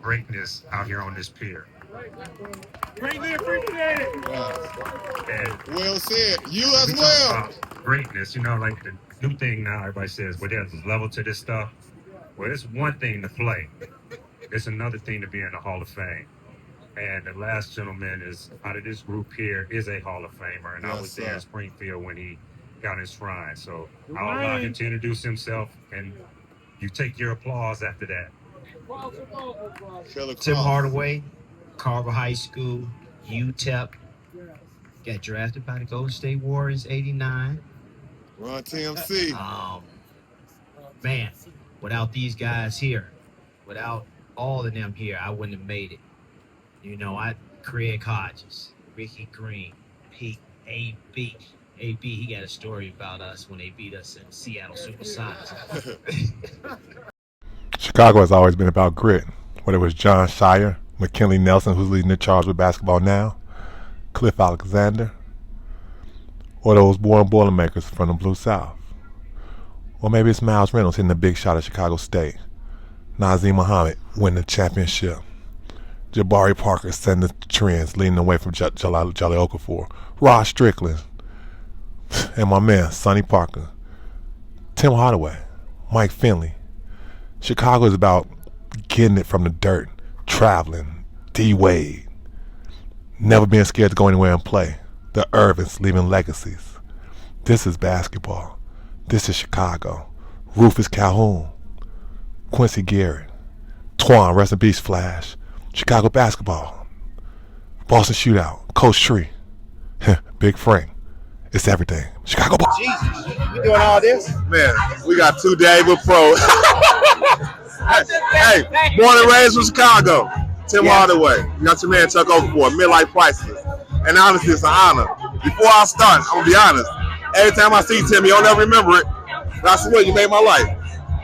greatness out here on this pier. Greatly appreciated. And Well said. You we as talk well. about greatness, like the new thing now, everybody says, well, there's a level to this stuff. Well, it's one thing to play. It's another thing to be in the Hall of Fame. And the last gentleman is out of this group here is a Hall of Famer. And I was there in Springfield when he got enshrined. So I'll allow him to introduce himself, and you take your applause after that. Tim Hardaway, Carver High School, UTEP. Got drafted by the Golden State Warriors '89. Run TMC. Man, without these guys here, without all of them here, I wouldn't have made it. Craig Hodges, Ricky Green, Pete, AB. AB, he got a story about us when they beat us in Seattle Supersonics. Chicago has always been about grit, whether it was John Shire, McKinley Nelson, who's leading the charge with basketball now, Cliff Alexander, or those born Boilermakers from the Blue South. Or maybe it's Miles Reynolds hitting the big shot at Chicago State, Nazim Muhammad winning the championship, Jabari Parker setting the trends, leading the way from Jolly Okafor, Rod Strickland, and my man, Sonny Parker, Tim Hardaway, Mike Finley. Chicago is about getting it from the dirt, traveling, D-Wade, never being scared to go anywhere and play, the Irvins leaving legacies. This is basketball. This is Chicago. Rufus Calhoun, Quincy Garrett, Twan, rest in peace, Flash, Chicago basketball, Boston Shootout, Coach Tree, Big Frank. It's everything. Chicago ball. Jesus, you doing all this? Man, we got two David Pro. Hey, born and raised from Chicago. Tim Hardaway. You got your man Chuck OKAFOR'S, Midlife Priceless. And honestly, it's an honor. Before I start, I'm going to be honest. Every time I see Tim, you'll never remember it. But I swear, you made my life.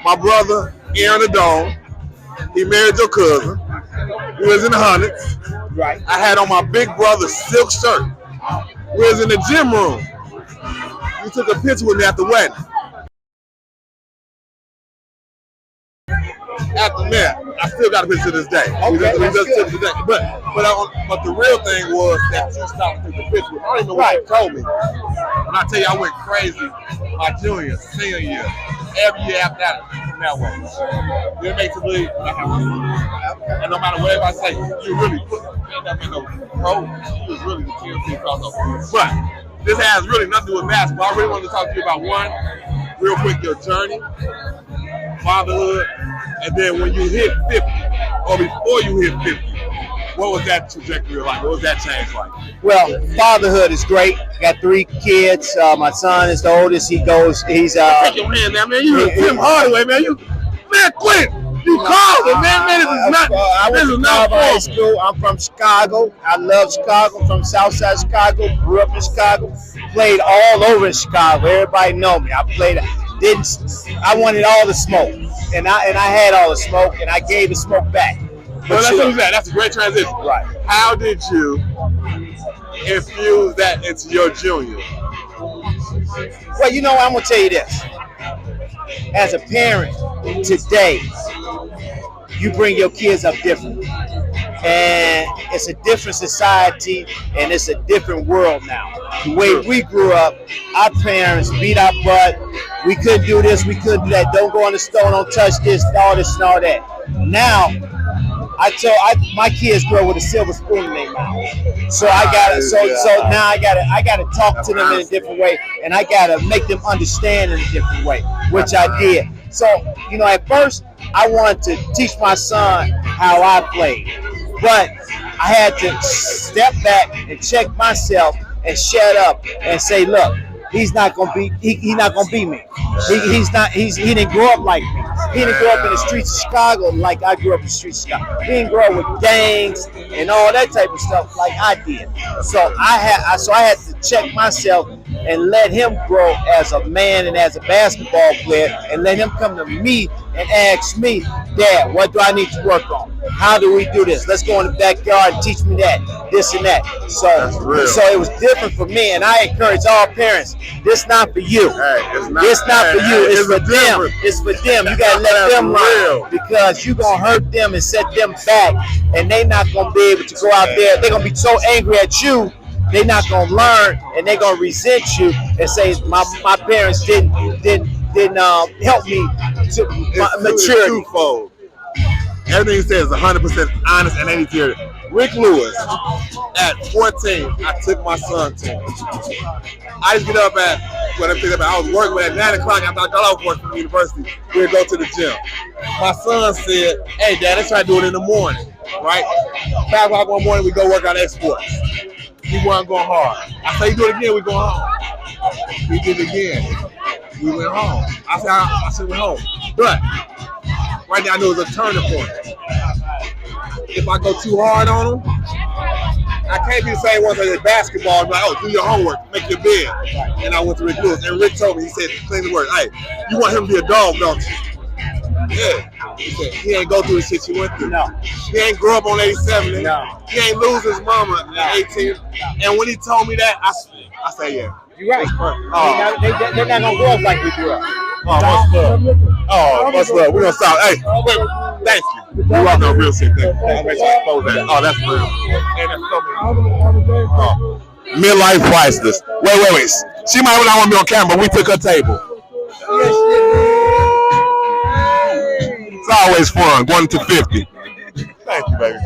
My brother, Aaron the Dome, he married your cousin. We was in the hundreds. Right. I had on my big brother's silk shirt. We was in the gym room. You took a picture with me at the wedding. After that, I still got a picture to this day. Okay, we just took it today. But the real thing was that you stopped to take the picture. I don't even know what you told me. When I tell you I went crazy my junior, senior year, every year after that, from that way. It makes me believe that I and no matter what I say, you really put that in the pro. You was really the TMC crossover. But this has really nothing to do with basketball. I really wanted to talk to you about one, real quick, your journey, fatherhood, and then when you hit 50, or before you hit 50, what was that trajectory like? What was that change like? Well, fatherhood is great. Got 3 kids. My son is the oldest. He's Take your hand now, man. You Tim Hardaway, man. Man, quit. You called it, man. Man, this is not high school. I'm from Chicago. I love Chicago. I'm from Southside Chicago. Grew up in Chicago. Played all over Chicago. Everybody know me. I wanted all the smoke, and I had all the smoke, and I gave the smoke back. Well, that's what you said. That's a great transition. Right. How did you infuse that into your junior? Well, I'm gonna tell you this. As a parent today, you bring your kids up differently. And it's a different society, and it's a different world now. The way we grew up, our parents beat our butt. We couldn't do this, we couldn't do that. Don't go in the store, don't touch this and all that. Now, my kids grow with a silver spoon in their mouth. So now I gotta talk to them in a different way, and I gotta make them understand in a different way, which I did. So, at first I wanted to teach my son how I played, but I had to step back and check myself and shut up and say, look, he's not gonna be me. He didn't grow up like me. He didn't grow up in the streets of Chicago like I grew up in the streets of Chicago. He didn't grow up with gangs and all that type of stuff like I did. So I had to check myself and let him grow as a man and as a basketball player, and let him come to me and ask me, Dad, what do I need to work on? How do we do this? Let's go in the backyard and teach me that, this and that. So it was different for me, and I encourage all parents, this not for you. Hey, it's not for you. It's for them. different. It's for them. You gotta let them learn, because you're gonna hurt them and set them back, and they're not gonna be able to go out there. They're gonna be so angry at you. They're not gonna learn, and they're gonna resent you and say, my parents didn't help me to maturity. Twofold. Everything he says is 100% honest and ain't here. Rick Lewis, at 14, I took my son to him. I used to get up I was working at 9 o'clock after I got off work from the university. We'd go to the gym. My son said, hey, Dad, let's try to do it in the morning, right? 5 o'clock one morning, we go work out exports. He wasn't going hard. I said, you do it again, we going home. He did it again. We went home. I said, we're home. But right now, I know it's a turning point. If I go too hard on him, I can't be the same one as basketball. I'm like, oh, do your homework, make your bed. And I went to Rick Lewis, and Rick told me, he said, clean the word. Hey, you want him to be a dog, don't you? Yeah. He said, he ain't go through the shit you went through. No. He ain't grow up on 87. No. He ain't lose his mama at 18. And when he told me that, I said, yeah. You're right. They're not gonna grow up like we grew up. Much love. We're gonna stop. Hey, wait, thank you. You are no real shit. Thank you. Make sure I close that. Oh, that's real. Midlife Priceless. Wait. She might not want to be on camera, but we took her table. It's always fun, 1 to 50. Thank you, baby.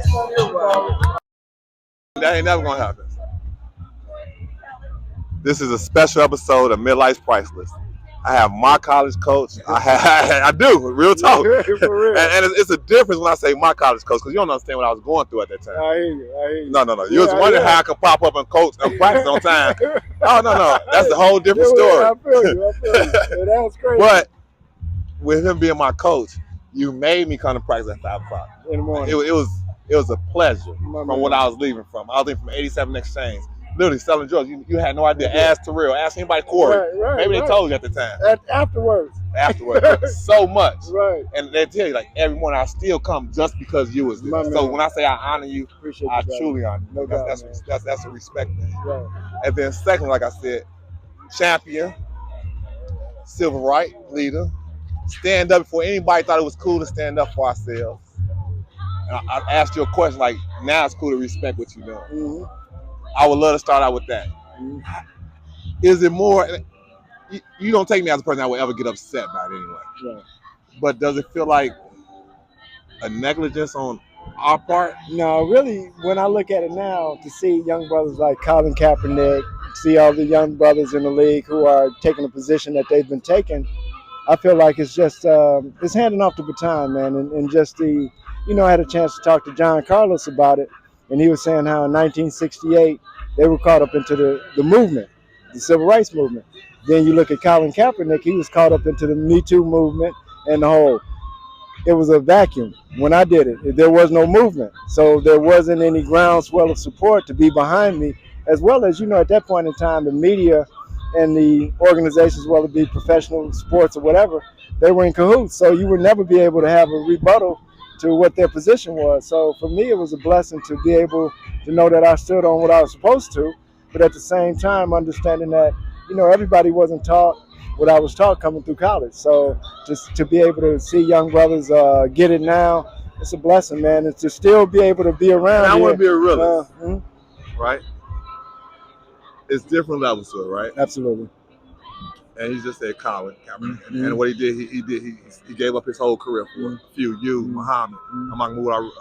That ain't never gonna happen. This is a special episode of Midlife Priceless. I have my college coach. I do, real talk. For real. And it's a difference when I say my college coach, because you don't understand what I was going through at that time. I hear you. No. You was wondering how I could pop up and coach and practice on time. No. That's a whole different story. I feel you. That was crazy. But with him being my coach, you made me come to practice at 5 o'clock. In the morning. It was a pleasure from what I was leaving from. I was leaving from 87 Exchange. Literally selling drugs. You had no idea. Ask Terrell. Ask anybody, Corey. Right, maybe they told you at the time. Afterwards. So much. Right. And they tell you, like, every morning I still come just because you was there. So when I say I honor you, I truly honor you. That's a respect thing. Right. And then second, like I said, champion, civil rights leader, stand up before anybody thought it was cool to stand up for ourselves. And I asked you a question like, now it's cool to respect what you're doing. Mm-hmm. I would love to start out with that. Is it more, you don't take me as a person that would ever get upset about it anyway. Right. But does it feel like a negligence on our part? No, really, when I look at it now, to see young brothers like Colin Kaepernick, see all the young brothers in the league who are taking a position that they've been taking, I feel like it's just, it's handing off the baton, man. And just I had a chance to talk to John Carlos about it. And he was saying how in 1968, they were caught up into the movement, the civil rights movement. Then you look at Colin Kaepernick, he was caught up into the Me Too movement and the whole. It was a vacuum when I did it. There was no movement. So there wasn't any groundswell of support to be behind me, as well as, at that point in time, the media and the organizations, whether it be professional sports or whatever, they were in cahoots. So you would never be able to have a rebuttal to what their position was. So for me, it was a blessing to be able to know that I stood on what I was supposed to, but at the same time, understanding that, everybody wasn't taught what I was taught coming through college. So just to be able to see young brothers get it now, it's a blessing, man. And to still be able to be around. I want to be a realist, mm-hmm. right? It's different levels to it, right? Absolutely. And he just said Colin Kaepernick. Mm-hmm. And what he did, he gave up his whole career for a few. Muhammad, Mahmoud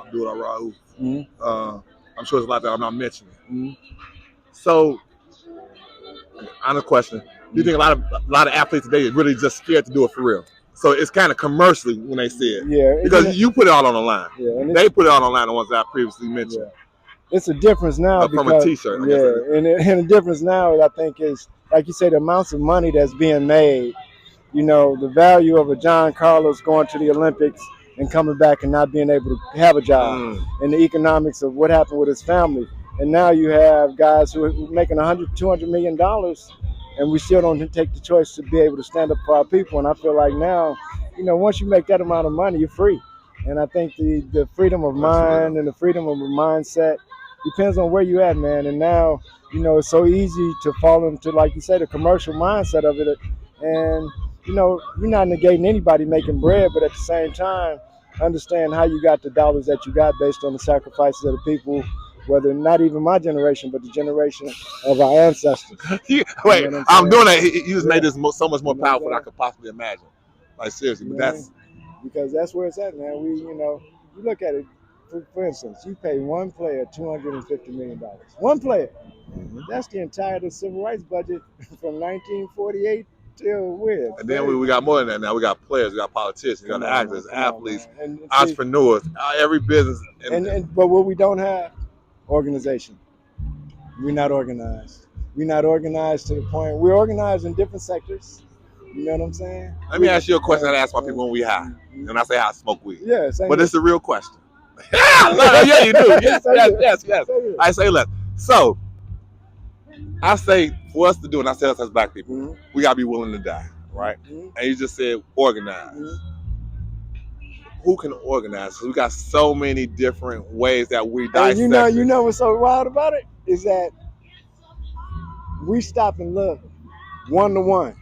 Abdul-Rauf. I'm sure there's a lot that I'm not mentioning. Mm-hmm. So, honest question: do you think a lot of athletes today are really just scared to do it for real? So it's kind of commercially when they say it, because you put it all on the line. Yeah, and they put it all on the line. The ones that I previously mentioned. Yeah. It's a difference now from a T-shirt. And the difference now, I think, is like you say, the amounts of money that's being made. The value of a John Carlos going to the Olympics and coming back and not being able to have a job, and the economics of what happened with his family. And now you have guys who are making $100-200 million, and we still don't take the choice to be able to stand up for our people. And I feel like now once you make that amount of money, you're free. And I think the freedom of mind and the freedom of mindset depends on where you at, man. And now, it's so easy to fall into, like you said, the commercial mindset of it. And, you're not negating anybody making bread, but at the same time, understand how you got the dollars that you got based on the sacrifices of the people, whether not even my generation, but the generation of our ancestors. Wait, I'm doing that. You just made this so much more powerful than I could possibly imagine. Like, seriously, but that's... Because that's where it's at, man. You look at it, for instance, you pay one player $250 million. One player. Mm-hmm. That's the entire civil rights budget from 1948 till when? And then we got more than that now. We got players, we got politicians, we got actors, athletes, entrepreneurs, every business. But what we don't have, organization. We're not organized. We're not organized to the point. We're organized in different sectors. You know what I'm saying? Let me ask you a question I ask my people when we high. And I say I smoke weed. Yeah, but it's a real question. Yeah, you do. Yes. I say less. So, I say for us to do, and I say us as black people, we got to be willing to die, right? And you just said organize. Who can organize? We got so many different ways that we dissect. And you know what's so wild about it? Is that we stop and look one-to-one.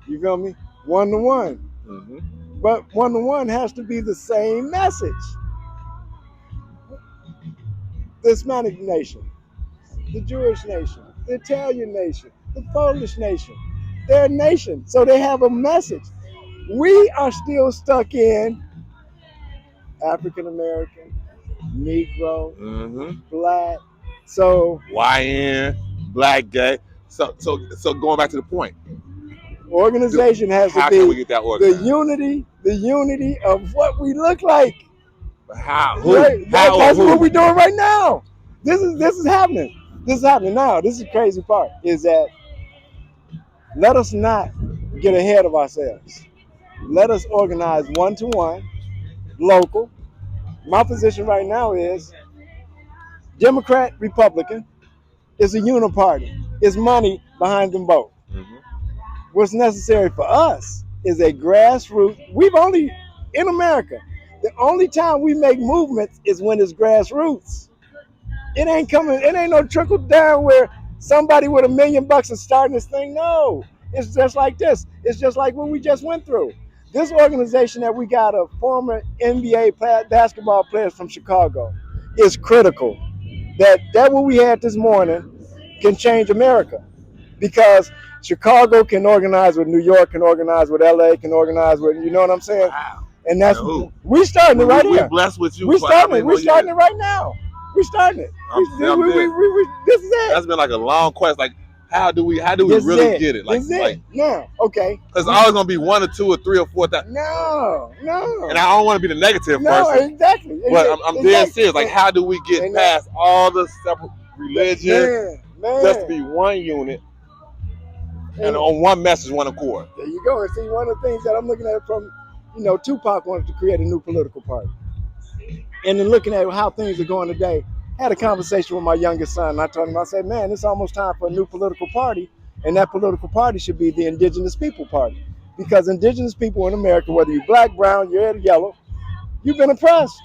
You feel me? One-to-one. Mm-hmm. But one-to-one has to be the same message. The Hispanic nation, the Jewish nation, the Italian nation, the Polish nation, they're a nation, so they have a message. We are still stuck in African American, Negro, Black, so YN, Black, gay. So going back to the point. Organization has to be can we get that organized? the unity of what we look like. How? Right? That's what we're doing right now. This is happening. This is happening now. This is the crazy part, is that let us not get ahead of ourselves. Let us organize one-to-one, local. My position right now is Democrat, Republican. It's a uniparty. It's money behind them both. Mm-hmm. What's necessary for us is a grassroots. In America, the only time we make movements is when it's grassroots. It ain't no trickle down where somebody with $1 million is starting this thing. No, it's just like this. It's just like what we just went through. This organization that we got of former NBA basketball players from Chicago is critical. That what we had this morning can change America, because Chicago can organize with New York, can organize with LA, can organize with, you know what I'm saying? Wow. And that's we starting it right here. We're blessed with you. We're starting it right now. We're starting it. This is it. That's been like a long quest. Like, how do we really get it? Like, no, okay. Because it's always gonna be 1 or 2 or 3 or 4 times. No. And I don't want to be the negative person. Exactly. But I'm dead serious. Like, how do we get past all the separate religions just to be one unit and on one message, one accord? There you go. And see, one of the things that I'm looking at from, Tupac wanted to create a new political party. And then looking at how things are going today, I had a conversation with my youngest son, and I told him, I said, man, it's almost time for a new political party, and that political party should be the Indigenous People Party. Because indigenous people in America, whether you're black, brown, you're red, or yellow, you've been oppressed.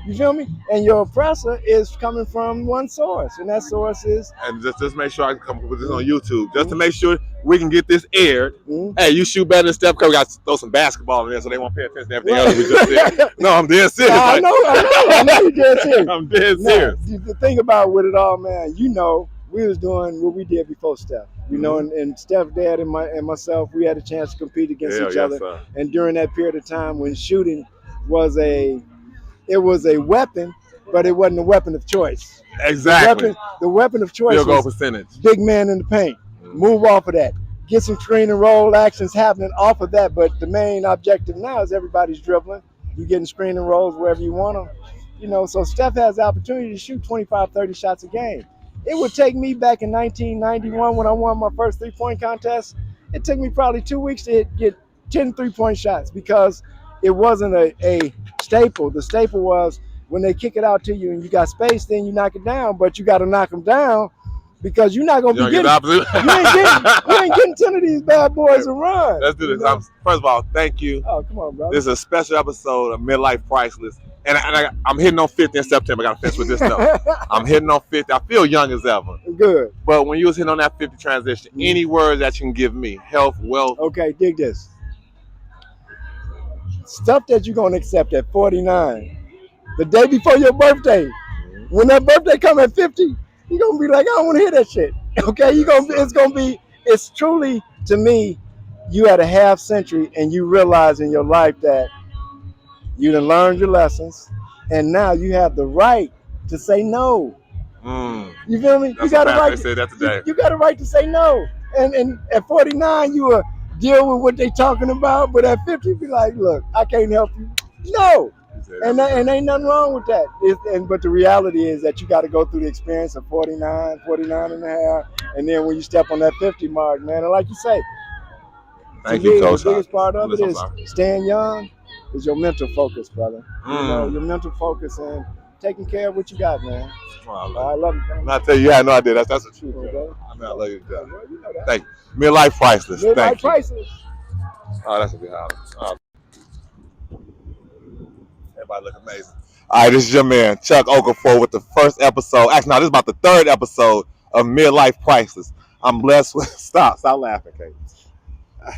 You feel me? And your oppressor is coming from one source, and that source is... And just make sure I can come up with this on YouTube, just to make sure we can get this aired. Hey, you shoot better than Steph Curry. We got to throw some basketball in there so they won't pay attention to everything else we just said. No, I'm dead serious. I know you're dead serious. I'm dead serious. The thing about with it all, man, we was doing what we did before Steph. And Steph's dad and myself, we had a chance to compete against each other. Sir. And during that period of time when shooting was a weapon, but it wasn't a weapon of choice. Exactly. The weapon of choice field goal percentage. Big man in the paint. Move off of that. Get some screen and roll actions happening off of that. But the main objective now is everybody's dribbling. You're getting screen and rolls wherever you want them. So Steph has the opportunity to shoot 25, 30 shots a game. It would take me back in 1991 when I won my first three-point contest, it took me probably 2 weeks to get 10 three-point shots because it wasn't a staple. The staple was when they kick it out to you and you got space, then you knock it down, but you got to knock them down because you're not gonna You be don't get the getting. opposite. You ain't getting 10 of these bad boys to run. Let's do this. You know? First of all, thank you. Oh, come on, brother. This is a special episode of Midlife Priceless. And I'm hitting on 50 in September. I got to finish with this stuff. I'm hitting on 50. I feel young as ever. Good. But when you was hitting on that 50 transition, any words that you can give me? Health, wealth. Okay, dig this. Stuff that you're going to accept at 49, the day before your birthday. When that birthday come at 50, you're going to be like, I don't want to hear that shit. Okay, it's truly, to me, you had a half century and you realize in your life that you done learned your lessons, and now you have the right to say no. You feel me? That's you got a right. They said that today. You got a right to say no. And at 49, you will deal with what they talking about. But at 50, you be like, look, I can't help you. No. And ain't nothing wrong with that. But the reality is that you got to go through the experience of 49 and a half, and then when you step on that 50 mark, man, and like you say, Thank you, Coach. The biggest part of it is staying young. Is your mental focus, brother. You know, your mental focus and taking care of what you got, man. I love you, man. I tell you, you had no idea. That's the truth. Okay. I mean, I love you, John. Thank you. Midlife Priceless. Midlife Priceless. Oh, that's a good house. Everybody look amazing. All right, this is your man, Chuck Okafor, with the first episode. Actually, no, this is about the third episode of Midlife Priceless. I'm blessed with... Stop laughing, Kate.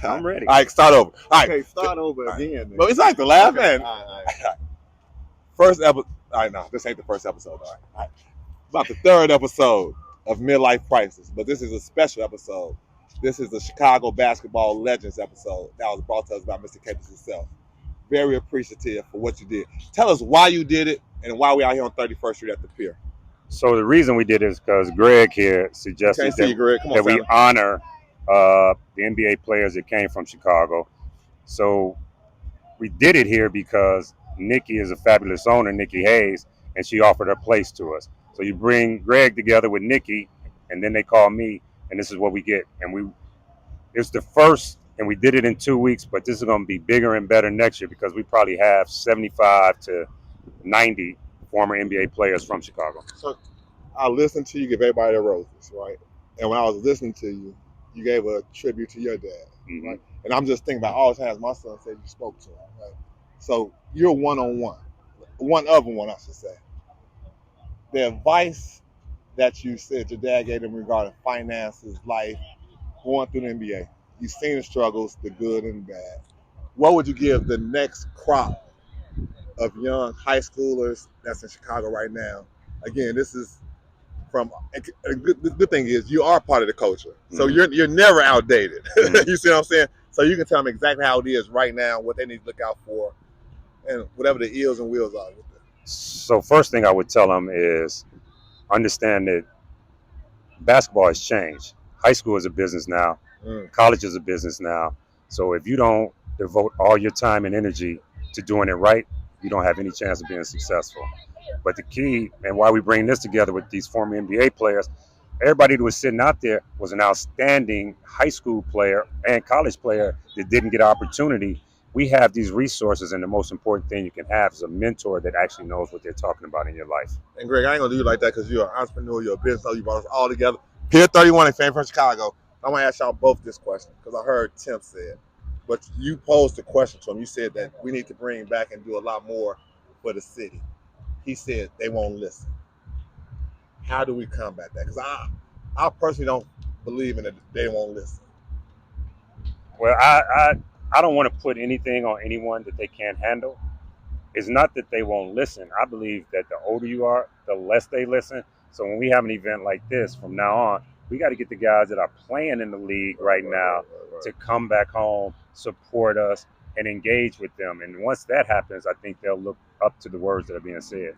I'm ready. All right, start over. All right. Okay, start over again. But it's like the laugh, Okay. man. All right. First episode. All right, no, this ain't the first episode. All right. About the third episode of Midlife Priceless, but this is a special episode. This is the Chicago Basketball Legends episode that was brought to us by Mr. Capers himself. Very appreciative for what you did. Tell us why you did it and why we out here on 31st Street at the Pier. So the reason we did it is because Greg here suggested that we honor the NBA players that came from Chicago. So we did it here because Nikki is a fabulous owner, Nikki Hayes, and she offered her place to us. So you bring Greg together with Nikki, and then they call me, and this is what we get. And it's the first, and we did it in 2 weeks, but this is going to be bigger and better next year because we probably have 75 to 90 former NBA players from Chicago. So I listened to you give everybody their roses, right? And when I was listening to you, you gave a tribute to your dad, right? And I'm just thinking about all the times my son said you spoke to him, right? So you're one-on-one, one of one, I should say. The advice that you said your dad gave him regarding finances, life, going through the NBA, you've seen the struggles, the good and the bad. What would you give the next crop of young high schoolers that's in Chicago right now? Again, this is from the good thing is you are part of the culture, so you're never outdated. You see what I'm saying? So you can tell them exactly how it is right now, what they need to look out for, and whatever the ills and wheels are with it. So first thing I would tell them is understand that basketball has changed. High school is a business now. College is a business now. So if you don't devote all your time and energy to doing it right, you don't have any chance of being successful. But the key, and why we bring this together with these former NBA players, everybody that was sitting out there was an outstanding high school player and college player that didn't get opportunity. We have these resources, and the most important thing you can have is a mentor that actually knows what they're talking about in your life. And Greg, I ain't gonna do you like that because you're an entrepreneur, you're a business owner, you brought us all together. Pier 31 and fan from Chicago. I want to ask y'all both this question because I heard Tim said, but you posed the question to him. You said that we need to bring back and do a lot more for the city. He said they won't listen. How do we combat that? Because I personally don't believe in it. They won't listen. Well, I don't want to put anything on anyone that they can't handle. It's not that they won't listen. I believe that the older you are, the less they listen. So when we have an event like this, from now on, we got to get the guys that are playing in the league right now to come back home, support us, and engage with them. And once that happens, I think they'll look up to the words that are being said.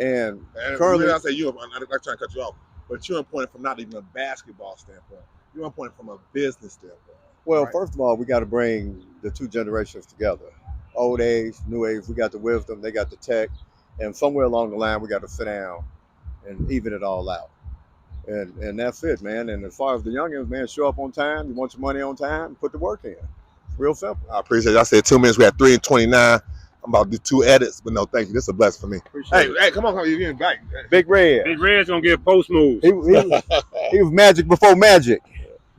And currently, I say you, I'm not trying to cut you off, but you're important from not even a basketball standpoint. You're important from a business standpoint. Well, first of all, we got to bring the two generations together. Old age, new age, we got the wisdom, they got the tech, and somewhere along the line, we got to sit down and even it all out. And that's it, man. And as far as the youngins, man, show up on time. You want your money on time, put the work in. Real simple. I appreciate it. I said 2 minutes. We had 3 and 29. I'm about to do 2 edits, but no, thank you. This is a blessing for me. Hey, come on, you're getting back. Big Red. Big Red's going to get post moves. He He was magic before magic.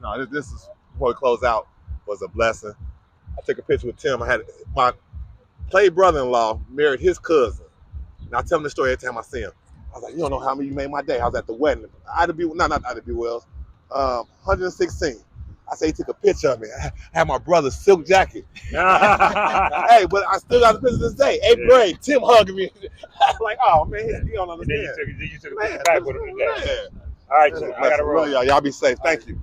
No, this is before we close out was a blessing. I took a picture with Tim. I had my play brother-in-law married his cousin. And I tell him the story every time I see him. I was like, you don't know how many you made my day. I was at the wedding. Not Ida B. Wells. 116. I say he took a picture of me. I had my brother's silk jacket. Hey, but I still got the picture to this day. 8th grade, Tim hugging me. I'm like, oh man, you don't understand. And then you took a picture back with him today. Man. All right, so I gotta roll. Y'all be safe. Thank you.